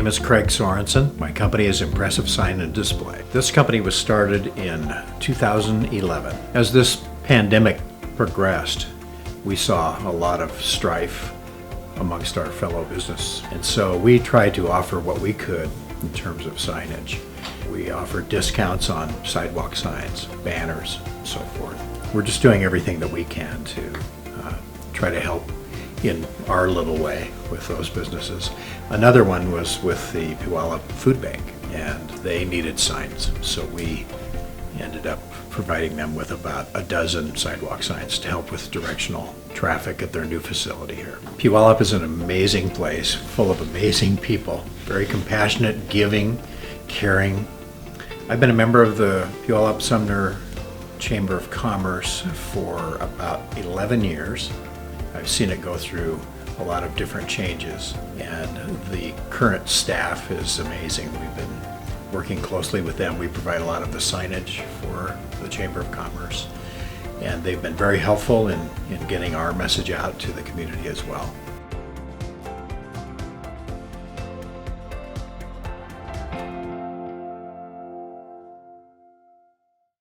name is Craig Sorensen. My company is Impressive Sign and Display. This company was started in 2011. As this pandemic progressed, we saw a lot of strife amongst our fellow business. And so we tried to offer what we could in terms of signage. We offer discounts on sidewalk signs, banners, and so forth. We're just doing everything that we can to try to help in our little way with those businesses. Another one was with the Puyallup Food Bank, and they needed signs. So we ended up providing them with about a dozen sidewalk signs to help with directional traffic at their new facility here. Puyallup is an amazing place, full of amazing people, very compassionate, giving, caring. I've been a member of the Puyallup-Sumner Chamber of Commerce for about 11 years. I've seen it go through a lot of different changes, and the current staff is amazing. We've been working closely with them. We provide a lot of the signage for the Chamber of Commerce, and they've been very helpful in getting our message out to the community as well.